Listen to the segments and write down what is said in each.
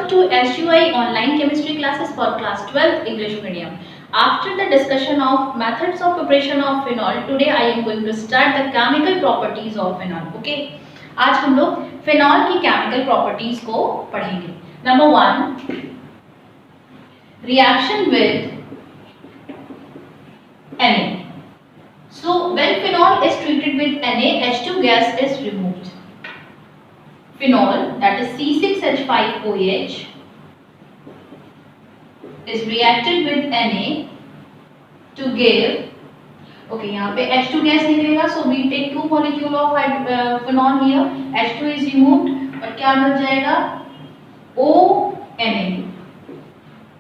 to SUI online chemistry classes for class 12 English medium. After the discussion of methods of preparation of phenol, today I am going to start the chemical properties of phenol. Okay? आज हम लोग phenol की chemical properties को पढ़ेंगे. Number 1, reaction with Na. So when phenol is treated with Na, H2 gas is removed. Phenol, that is C6H5OH, is reacted with Na to give, okay, यहाँ पे H2 gas नहीं रहेगा, so we take 2 molecule of phenol here, H2 is removed और क्या बच जाएगा ONA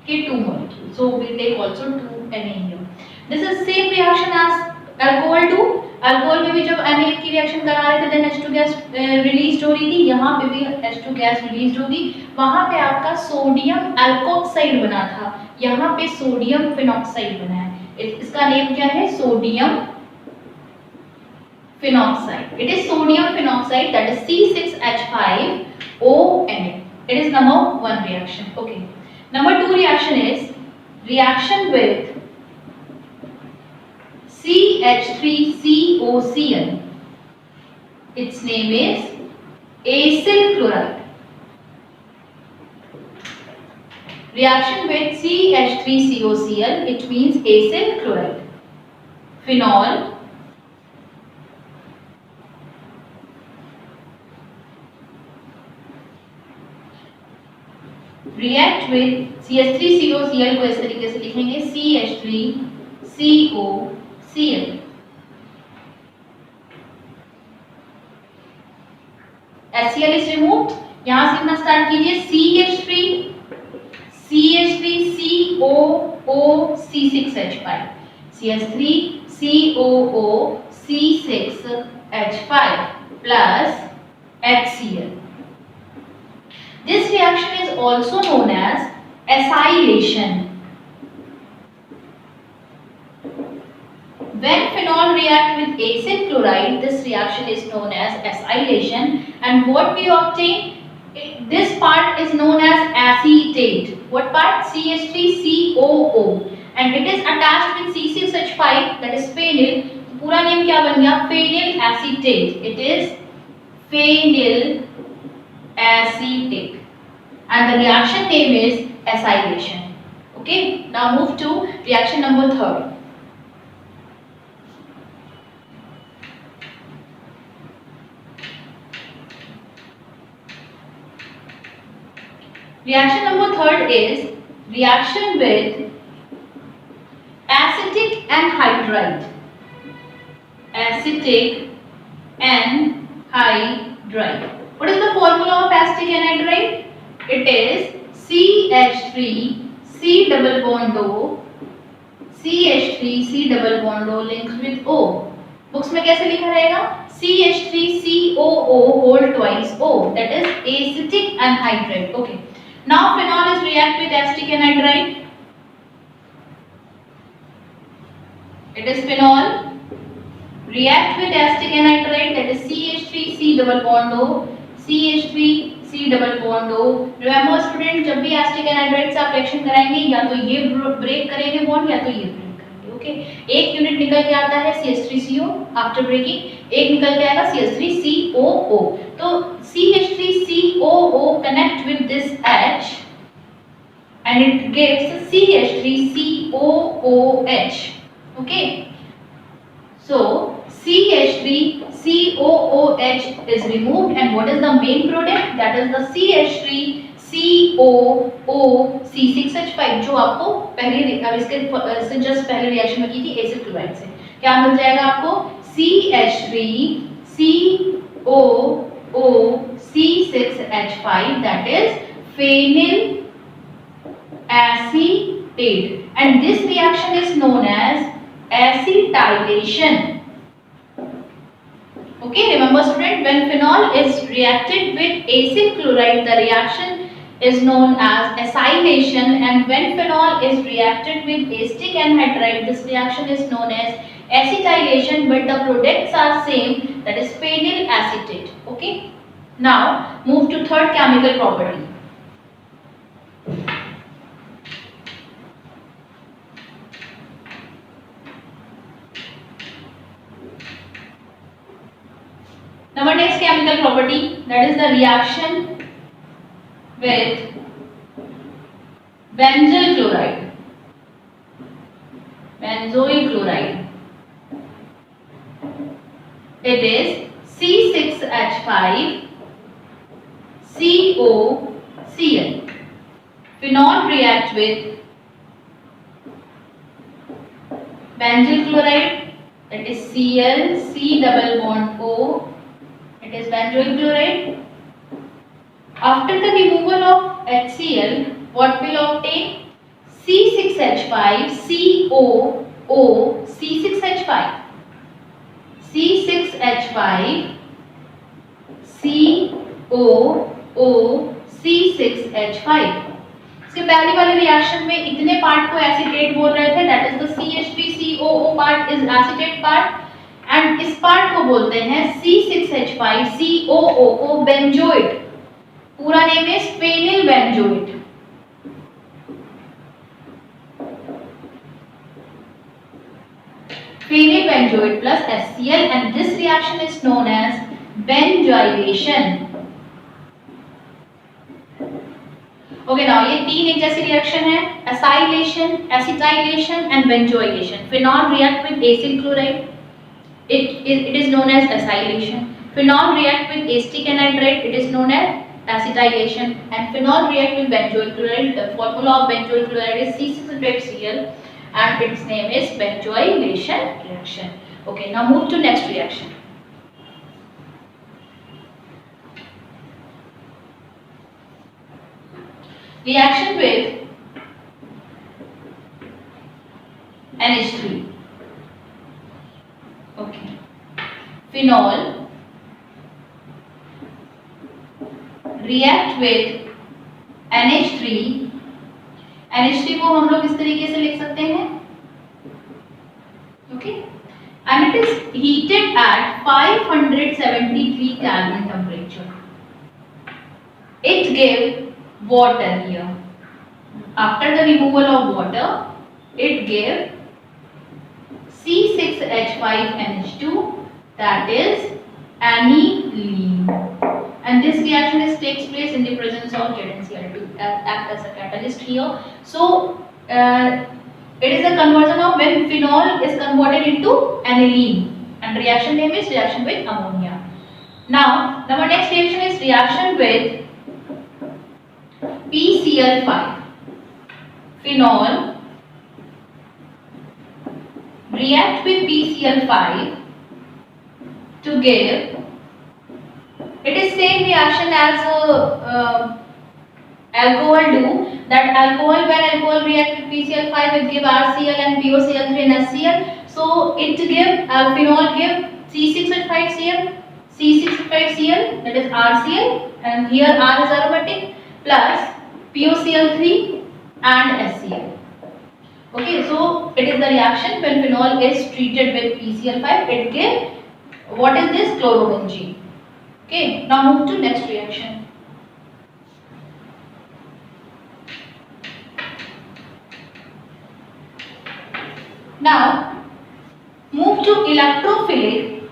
के 2 molecules, so we take also 2 Na here. This is same reaction as alcohol too. Alcohol में भी जब Na की रिएक्शन करा रहे थे देन H2 गैस रिलीज हो रही थी, यहाँ पे भी H2 गैस रिलीज होगी. वहां पे आपका सोडियम एल्कोक्साइड बना था, यहाँ पे सोडियम फिनॉक्साइड बना है. इसका नेम क्या है? Sodium phenoxide. It is sodium phenoxide, that is C6H5ONA. It is number 1 reaction. Okay, number 2 reaction is reaction with CH3COCl. Its name is acyl chloride. Reaction with CH3COCl, it means acyl chloride. Phenol react with CH3COCl को इस तरीके से लिखेंगे CH3COCl. HCl is removed. यहां से अपना start कीजिए CH3COOC6H5 CH3COOC6H5 plus HCl. This reaction is also known as acylation. When phenol react with acyl chloride, this reaction is known as acylation, and what we obtain, this part is known as acetate. What part? CH3COO, and it is attached with C6H5, that is phenyl. पूरा name क्या बन गया? phenyl acetate. It is phenyl acetate, and the reaction name is acylation. Okay, now move to reaction number 3. Reaction number 3 is reaction with acetic anhydride. Acetic anhydride. What is the formula of acetic anhydride? It is CH3C double bond O, CH3C double bond O linked with O. Books में कैसे लिखा रहेगा? CH3COO whole twice O, that is acetic anhydride. Okay. Now phenol is react with acetic anhydride. It is phenol react with acetic anhydride, that is CH3C double bond O, CH3C double bond O. Remember student, जब भी acetic anhydride से आप reaction कराएंगे या तो ये break करेंगे bond या तो ये ब्रेक करेंगे. ओके, एक यूनिट निकल के आता है CH3CO आफ्टर ब्रेकिंग, एक निकल के आएगा CH3COO. तो CH3COO connect with this H and it gives CH3COOH. Okay, so CH3COOH is removed, and what is the main product? That is the CH3COOC6H5, जो आपको पहले इसके जस्ट पहले रिएक्शन में की थी एसिड क्लोराइड से. क्या मिल जाएगा आपको? CH3COOC6H5, that is phenyl acetate, and this reaction is known as acetylation. Okay, remember student, when phenol is reacted with acyl chloride, the reaction is known as acylation, and when phenol is reacted with acetic anhydride, this reaction is known as acetylation, but the products are same, that is phenyl acetate. Okay, now move to third chemical property. chemical property, that is the reaction with benzyl chloride. Benzoyl chloride. It is C6H5 COCl. Phenol react with benzyl chloride, that is Cl, C double bond O, it is benzoyl chloride. After the removal of HCl, what will obtain? C6H5 COO C6H5 C6H5 COO C6H5. इसके पहले वाले reaction में इतने part को acetate बोल रहे थे, that is the CH3COO part is acetate part, and इस पार्ट को बोलते हैं C6H5 COO को बेंजोइट. पूरा name is phenyl benzoate. Phenyl benzoate plus HCl, and this reaction is known as benzoylation. Okay, now ये तीन एक जैसी रिएक्शन है, acylation, acetylation and benzoylation. Phenol react with acyl chloride, it is known as acylation. Phenol react with acetic anhydride, it is known as acetylation, and phenol react with benzoyl chloride. The formula of benzoyl chloride is C6H5Cl and its name is benzoylation reaction. Okay, now move to next reaction. Reaction with NH3. Okay, phenol react with NH3. NH3 को हम लोग इस तरीके से लिख सकते हैं, okay, and it is heated at 573 Kelvin temperature. It gave water here. After the removal of water, it gave C6H5NH2, that is aniline, and this reaction takes place in the presence of ZnCl2 act as a catalyst here. So it is a conversion of when phenol is converted into aniline, and reaction name is reaction with ammonia. Now our next reaction is reaction with PCl5. Phenol react with PCl5 to give, it is same reaction as alcohol do, that alcohol, when alcohol react with PCl5 it give RCl and POCl3 and HCl, so it give phenol give C6H5Cl, C6H5Cl, that is RCl, and here R is aromatic, plus POCl3 and HCl. Okay, so it is the reaction when phenol is treated with PCl5, it give, what is this? Chlorobenzene. Okay, now move to next reaction. Now move to electrophilic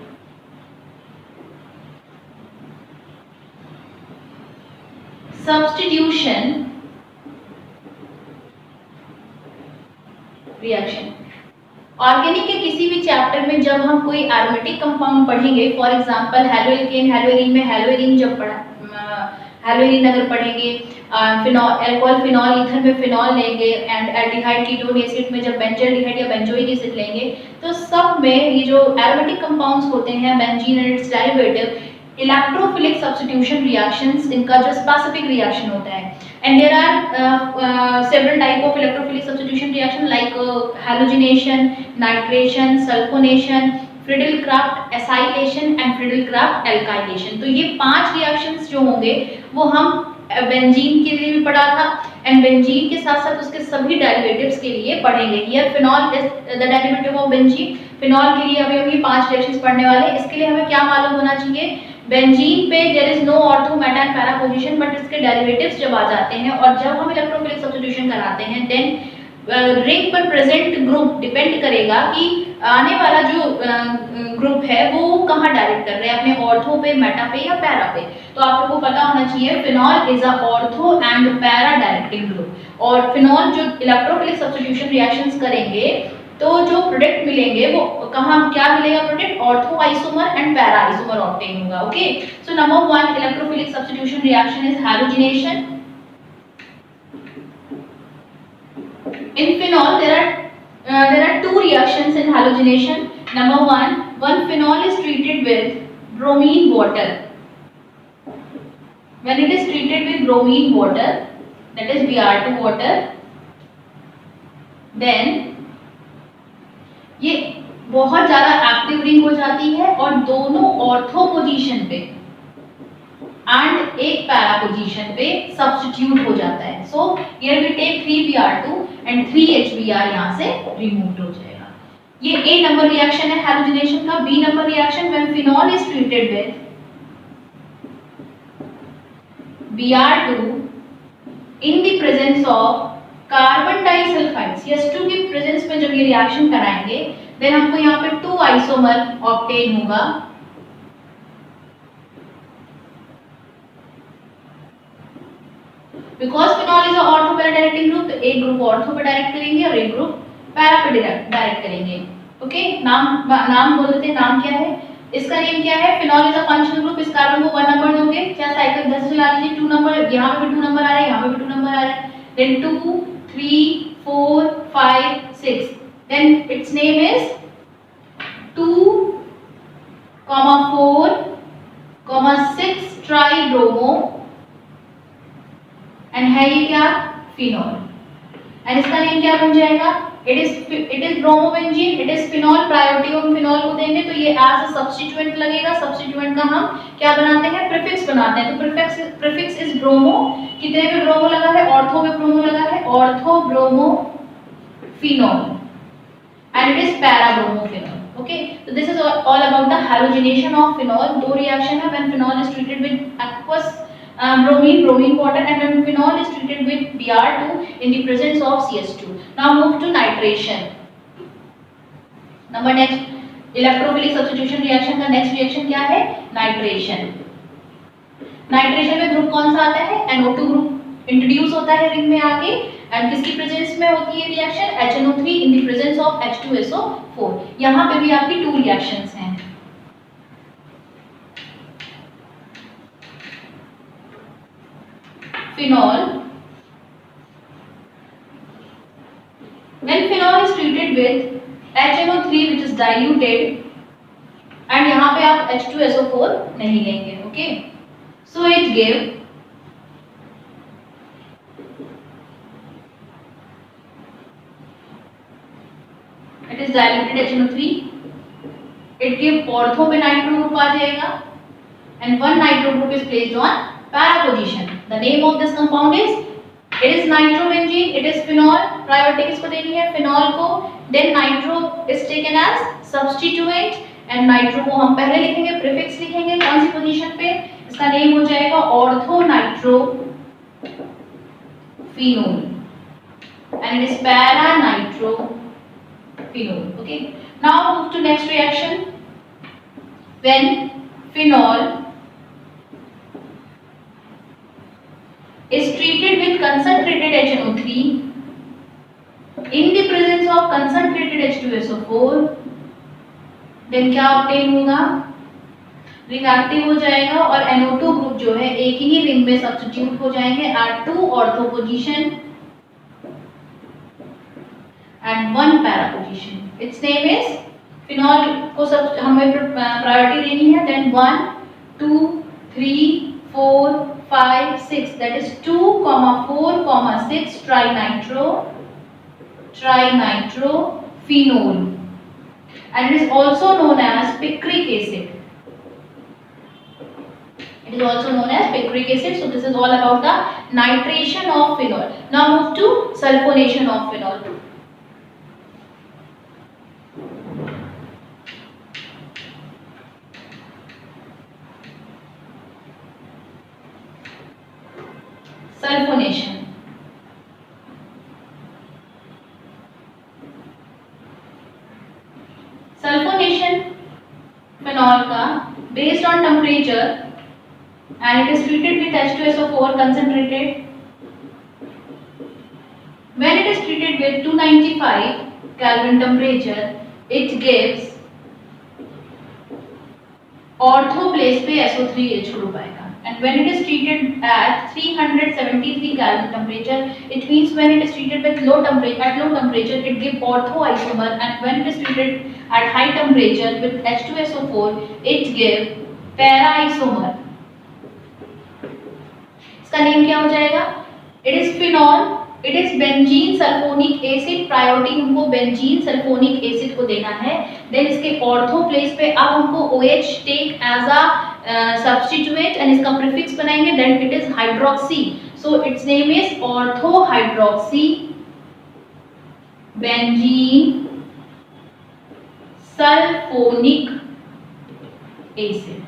substitution reaction. Organic के किसी भी chapter में जब हम कोई aromatic compound पढ़ेंगे, for example haloalkane, haloarene में haloarene जब हेलोएरीन अगर पढ़ेंगे, फिनॉल अल्कोहल फिनॉल ईथर में फिनॉल लेंगे, एंड एल्डिहाइड कीटोन एसिड में जब बेंजल्डिहाइड या बेंजोइक एसिड लेंगे, तो सब में ये जो एरोमेटिक कंपाउंड्स होते हैं benzene and it's derivative, electrophilic substitution reactions, इनका जो स्पेसिफिक रिएक्शन होता है. And there are several type of electrophilic substitution reaction like halogenation, nitration, sulfonation, Friedel-Crafts acylation and Friedel-Crafts alkylation. तो ये 5 reactions जो होंगे वो हम बेंजीन के लिए भी पढ़ा था, एंड बेंजीन के साथ साथ उसके सभी डेरिवेटिव्स के लिए पढ़ेंगे. Here phenol is the derivative of benzene. Phenol के लिए अभी हम ये 5 रिएक्शंस पढ़ने वाले हैं. इसके लिए हमें क्या मालूम होना चाहिए? बेंजीन पे there is no ortho meta and para position, but इसके डेरिवेटिव्स जब आ जाते हैं और जब हम इलेक्ट्रोफिलिक सब्स्टिट्यूशन कराते हैं, देन रिंग पर प्रेजेंट ग्रुप डिपेंड करेगा कि आने वाला जो ग्रुप है वो कहाँ डायरेक्ट कर रहे हैं, अपने ऑर्थो पे, मेटा पे या पैरा पे। तो आप लोगों को पता होना चाहिए phenol is a ortho and para directing group. और फिनॉल जो इलेक्ट्रोफिलिक सब्स्टिट्यूशन रिएक्शंस करेंगे तो जो प्रोडक्ट मिलेंगे वो कहाँ क्या मिलेगा product, ortho isomer and para isomer obtain होगा। Okay, so number 1 electrophilic substitution reaction is halogenation. In phenol, there are two reactions in halogenation. Number one phenol is treated with bromine water. When it is treated with bromine water, that is Br2 water, then ये बहुत ज़्यादा active ring हो जाती है और दोनों ortho position पे and एक पैरा पोजीशन पे सब्स्टिट्यूट हो जाता है। So here we take 3Br2 and 3HBr यहाँ से रिमूव हो जाएगा। ये ए नंबर रिएक्शन है हैलोजिनेशन का। B number reaction when phenol is treated with Br2 in the presence of carbon disulphide CH2 की प्रेजेंस में जब ये रिएक्शन कराएंगे देन हमको यहाँ पे 2 आइसोमर ऑब्टेन होगा। Because phenol is ortho para directing group, तो एक ग्रुप ऑर्थो पे डायरेक्ट करेंगे और एक ग्रुप पैरा पे डायरेक्ट करेंगे। ओके, नाम बोल देते हैं, नाम क्या है इसका, नेम क्या है, phenol is a functional group. इस कार्बन को 1 नंबर दोगे, क्या साइकिल 10 चला लीजिए, 2 नंबर, यहाँ पे भी 2 नंबर आ रहे हैं, यहाँ पे भी 2 नंबर आ रहे हैं, then 2 3 4 5 6, then its name is 2, 4, 6 tribromo and है ये क्या, फिनॉल। एंड इसका नेम क्या बन जाएगा, it is bromobenzene, it is phenol. Priority हम फिनॉल को देंगे तो ये एज अ सब्स्टिट्यूएंट लगेगा। सब्स्टिट्यूएंट का हम क्या बनाते हैं, प्रीफिक्स बनाते हैं। तो प्रीफिक्स इज ब्रोमो। कितने पे ब्रोमो लगा है, ऑर्थो पे ब्रोमो लगा है, ortho bromo phenol and it is para bromo phenol. Okay, so this is all about the halogenation of phenol. दो रिएक्शन है when phenol is treated with aqueous bromine water and when phenol is treated with Br2 in the presence of CH2. Now move to nitration. Number next electrophilic substitution reaction का next reaction क्या है, nitration. Nitration में group कौन सा आता है, NO2 group introduce होता है रिंग में आके एंड किसकी प्रेजेंस में होती है reaction, HNO3 in the presence of H2SO4। यहाँ पे भी आपकी 2 रिएक्शंस हैं। Phenol, when phenol is treated with HNO3 which is diluted and यहाँ पे आप H2SO4 नहीं लेंगे। Okay, so it give it is diluted HNO3, it give ortho पे नाइट्रो ग्रुप आ जाएगा and one nitro group is placed on para position. The name of this compound is, it is nitrobenzene, it is phenol, priority किसको देनी है, phenol को, then nitro is taken as substituent and nitro को हम पहले लिखेंगे, prefix लिखेंगे कौन सी पोजीशन पे, इसका नेम हो जाएगा ortho nitro phenol and it is para nitro phenol. Okay, now move to next reaction. When phenol is treated with concentrated HNO3 in the presence of concentrated H2SO4, then क्या obtain होगा, ring active हो जाएगा और NO2 group जो है एक ही ring में substitute हो जाएंगे at 2 ortho position and 1 para position. Its name is, phenol को सब हमें प्रायोरिटी देनी है, then 1 2 3 4 5 6, that is 2, 4, 6 trinitro phenol and it is also known as picric acid. It is also known as picric acid. So this is all about the nitration of phenol. Now move to sulfonation of phenol. Sulfonation. based on temperature and it is treated with H2SO4 concentrated. When it is treated with 295 Kelvin temperature, it gives ortho place पे SO3H group आएगा. And when it is treated at 373 Kelvin temperature, it means when it is treated with low temperature, it gives ortho isomer, and when it is treated at high temperature with H2SO4, it gives para isomer. इसका name क्या हो जाएगा? It is phenol. It is benzene sulphonic acid. Priority हमको benzene sulphonic acid को देना है. Then इसके ortho place पे अब हमको OH take as a substituent and इसका प्रीफिक्स बनाएंगे. Then it is hydroxy. So its name is ortho hydroxy benzene sulphonic acid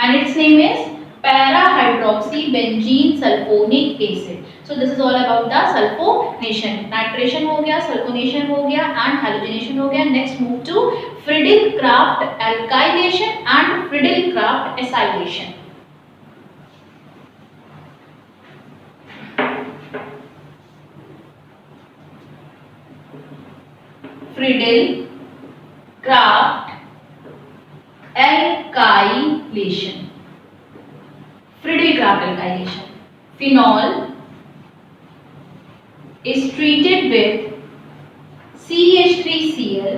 and its name is para hydroxy benzene sulfonic acid. So this is all about the sulfonation. Nitration हो गया, sulfonation हो गया and halogenation हो गया. Next move to Friedel-Crafts alkylation and Friedel-Crafts acylation. Friedel-Crafts alkylation. Friedel-Crafts alkylation. Phenol is treated with CH3Cl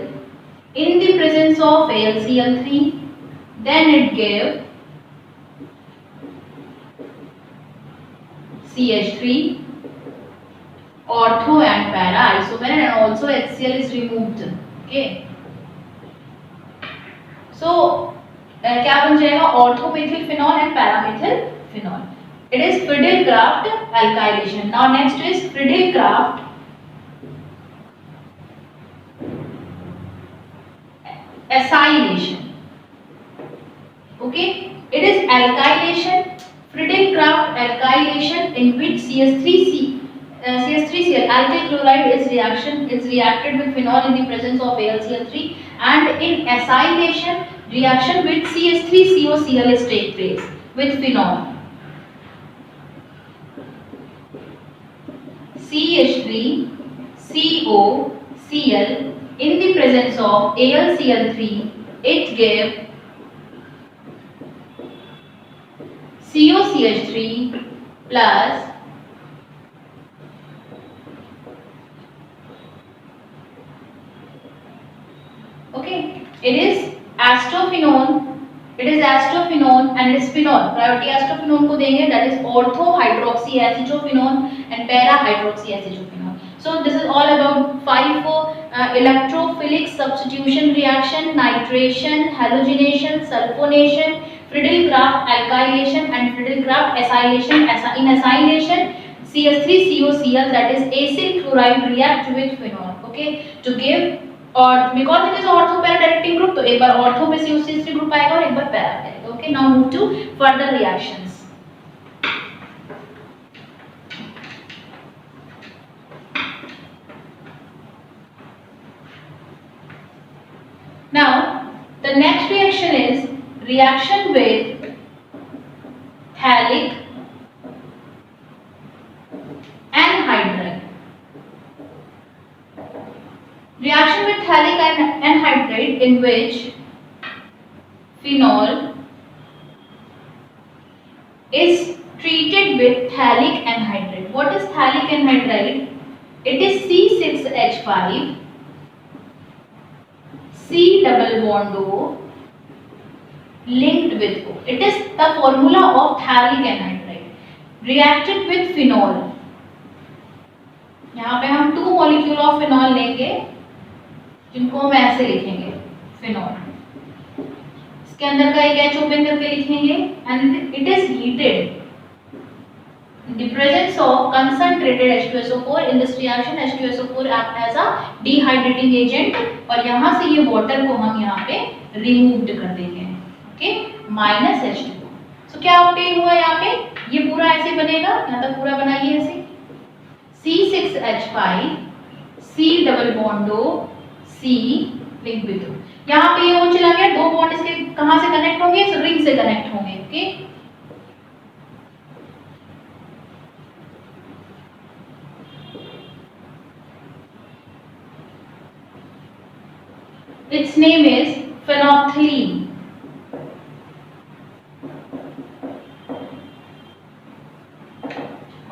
in the presence of AlCl3. Then it gives CH3, ortho and para isomer, and also HCl is removed. Okay. So क्या बन जाएगा? Ortho methyl phenol and para methyl phenol. It is Friedel-Crafts alkylation. Now next is Friedel-Crafts acylation. Okay, it is alkylation, Friedel-Crafts alkylation, in which CH3Cl alkyl chloride is reacted with phenol in the presence of AlCl3, and in acylation reaction with CH3COCl is take place with phenol. CH3COCl in the presence of AlCl3, it gives COCH3 plus okay, it is acetophenone. It is acetophenone and it is phenol. Priority acetophenone को देंगे, that is ortho hydroxy acetophenone and para hydroxy acetophenone. So this is all about 5 electrophilic substitution reaction, nitration, halogenation, sulfonation, Friedel-Crafts alkylation and Friedel-Crafts acylation. In acylation, CH3COCl, that is acyl chloride, react with phenol. Okay, to give, और because it is ortho para directing group, तो एक बार ortho पे COCH3 group आएगा और एक बार para आएगा. Okay, now move to further reactions. Now the next reaction is reaction with phthalic anhydride. Reaction with phthalic anhydride in which phenol is treated with phthalic anhydride. What is phthalic anhydride? It is C6H5 C double bond O linked with O. It is the formula of phthalic anhydride reacted with phenol. यहाँ पे हम 2 molecule of phenol लेंगे जिनको हम ऐसे लिखेंगे phenol. इसके अंदर का एक H ओपन करके लिखेंगे and it is heated in the presence of concentrated H2SO4. In this reaction H2SO4 acts as a dehydrating agent और यहाँ से ये water को हम यहाँ पे removed कर देंगे. Okay, minus H2O. So क्या obtain हुआ यहाँ पे? ये पूरा ऐसे बनेगा, यहाँ तक पूरा बनाइए ऐसे. C6H5 C double bond O C link with O. यहाँ पे ये O चला गया, दो बॉन्ड इसके कहां से कनेक्ट होंगे, इस रिंग से कनेक्ट होंगे। Okay, its name is phenolphthalein.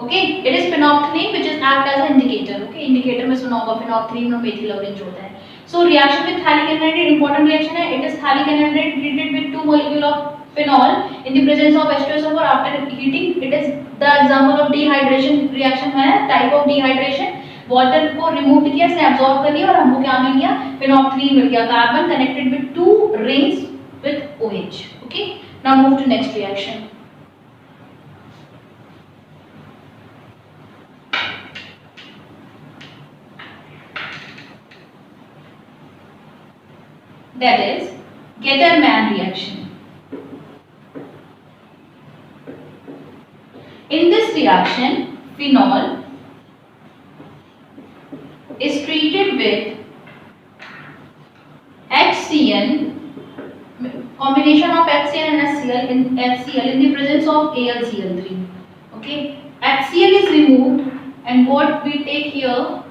Okay, it is phenolphthalein which is act as an indicator. Okay, indicator में सुना होगा phenolphthalein और methyl orange होता है. So reaction with phthalic anhydride important reaction है. It is phthalic anhydride treated with 2 molecule of phenol in the presence of H2SO4 after heating. It is the example of dehydration reaction है, type of dehydration. Water को remove किया, इसने absorb कर लिया और हमको क्या मिल गया, phenolphthalein मिल गया. Carbon connected with 2 rings with OH. Okay, now move to next reaction. That is Getterman reaction. In this reaction, phenol is treated with HCl, combination of HCl and HCl in the presence of AlCl3. Okay, HCl is removed and what we take here,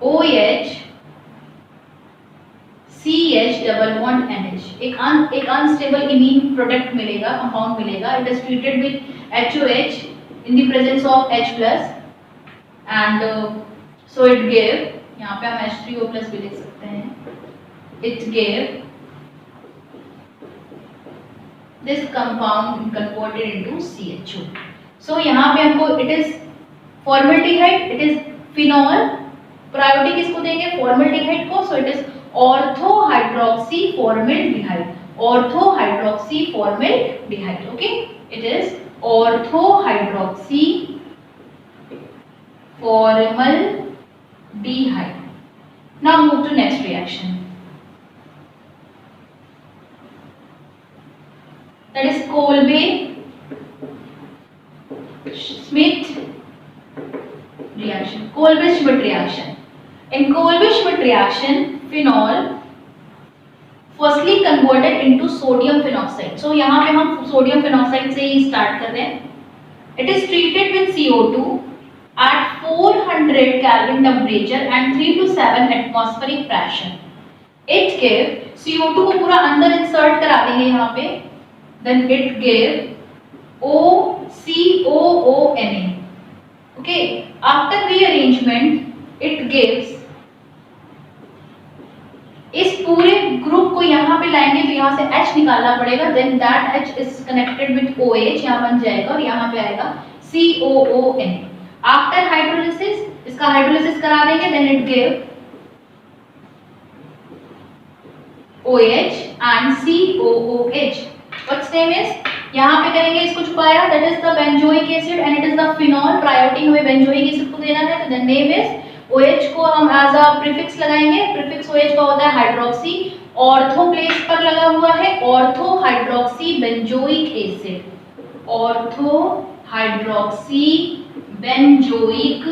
OH CH double bond NH, एक unstable imine product मिलेगा, compound मिलेगा. It is treated with HOH in the presence of H plus and so it give, यहाँ पे हम H3O plus भी लिख सकते हैं. It give this compound converted into CHO. सो यहाँ पे हमको it is formaldehyde, it is phenol, priority किसको देंगे, फॉर्मल्डिहाइड को. So it is orthohydroxy formaldehyde, orthohydroxy formaldehyde. Okay, it is orthohydroxy formaldehyde. Now move to next reaction, that is Kolbe-Schmitt reaction. Kolbe-Schmitt reaction. In Kolbe-Schmitt reaction, phenol firstly converted into sodium phenoxide. So यहाँ पे हम sodium phenoxide से ही start कर रहे हैं. It is treated with CO2 at 400 Kelvin temperature and 3 to 7 atmospheric pressure. It gave CO2 को पूरा अंदर insert करा देंगे यहाँ पे. Then it gave OCOONA. Okay, after rearrangement it gives, इस पूरे ग्रुप को यहाँ पे लाएंगे तो यहाँ से H निकालना पड़ेगा. Then that H is connected with OH, यहाँ बन जाएगा और यहाँ पे आएगा COON. आफ्टर हाइड्रोलिसिस इसका हाइड्रोलिसिस करा देंगे. Then it give OH and COOH. What's name is, यहाँ पे करेंगे इसको छुपाया, that is the benzoic acid and it is the phenol. Priority हमें बेंजोइक एसिड को देना है. तो द नेम इज, OH को हम एज अ प्रीफिक्स लगाएंगे. प्रीफिक्स OH का होता है हाइड्रोक्सी. ऑर्थो प्लेस पर लगा हुआ है ortho hydroxy benzoic acid, ortho hydroxy benzoic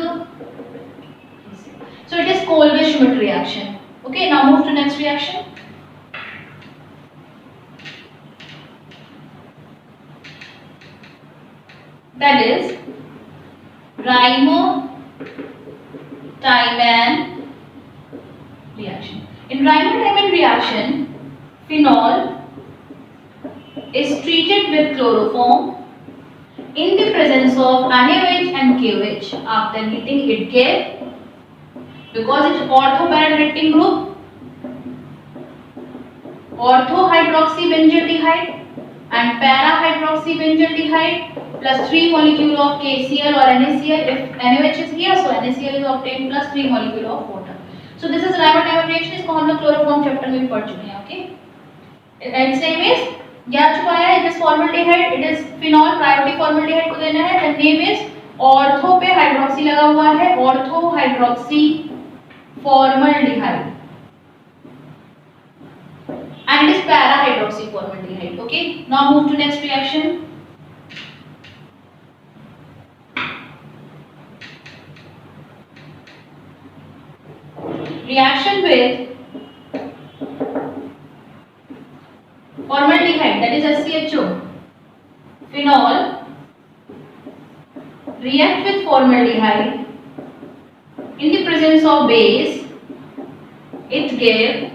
acid. So it is Kolbe-Schmitt reaction. Okay, now move to next reaction. That is Reimer-Tiemann reaction. In Reimer-Tiemann reaction, phenol is treated with chloroform in the presence of NaOH and KOH. After heating, it gave, because it's ortho-para-directing group, ortho-hydroxybenzaldehyde and para-hydroxybenzaldehyde plus 3 molecule of KCl or NaCl. If NaOH is here, so NaCl is obtained plus 3 molecule of water. So this is Reimer-Tiemann reaction. इसको हम लोग chloroform chapter में भी पढ़ चुके हैं. Okay, and same is क्या छुपाया है, it is formaldehyde, it is phenol. Priority formaldehyde को देना है. द नेम इज, ऑर्थो पे हाइड्रोक्सी लगा हुआ है, ortho hydroxy formaldehyde and it is para hydroxy formaldehyde. Okay, now move to next reaction. Reaction with is SCHO. Phenol react with formaldehyde in the presence of base, it gives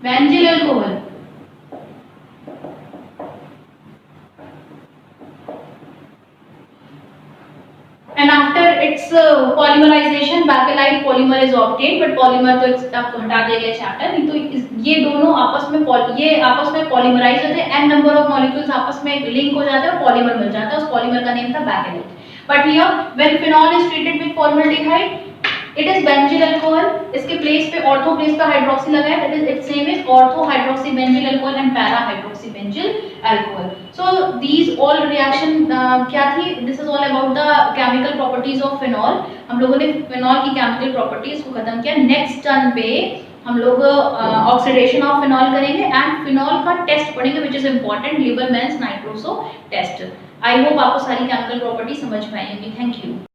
benzyl alcohol. And after its polymerization bakelite polymer is obtained, but polymer तो आपको हटा दिया गया chapter नहीं, तो ये दोनों आपस में पॉलीमराइज होते हैं, n नंबर ऑफ मॉलिक्यूल्स आपस में लिंक हो जाते हैं और पॉलीमर मिल जाता है, उस पॉलीमर का नेम था bakelite. But here when phenol is treated with formaldehyde, it is benzyl alcohol. इसके प्लेस पे ऑर्थो प्लेस पे हाइड्रोक्सी लगा है, that is its name is ortho hydroxy benzyl alcohol and para hydroxy benzyl alcohol. So these all reaction क्या थी, this is all about the chemical properties of phenol. हम लोगों ने phenol की chemical properties को खत्म किया. नेक्स्ट टर्न पे हम लोग ऑक्सीडेशन ऑफ फिनॉल करेंगे एंड फिनॉल का टेस्ट पढ़ेंगे which is important, Liebermann's nitroso test. I hope आपको सारी केमिकल प्रॉपर्टी समझ में आएंगी. Thank you.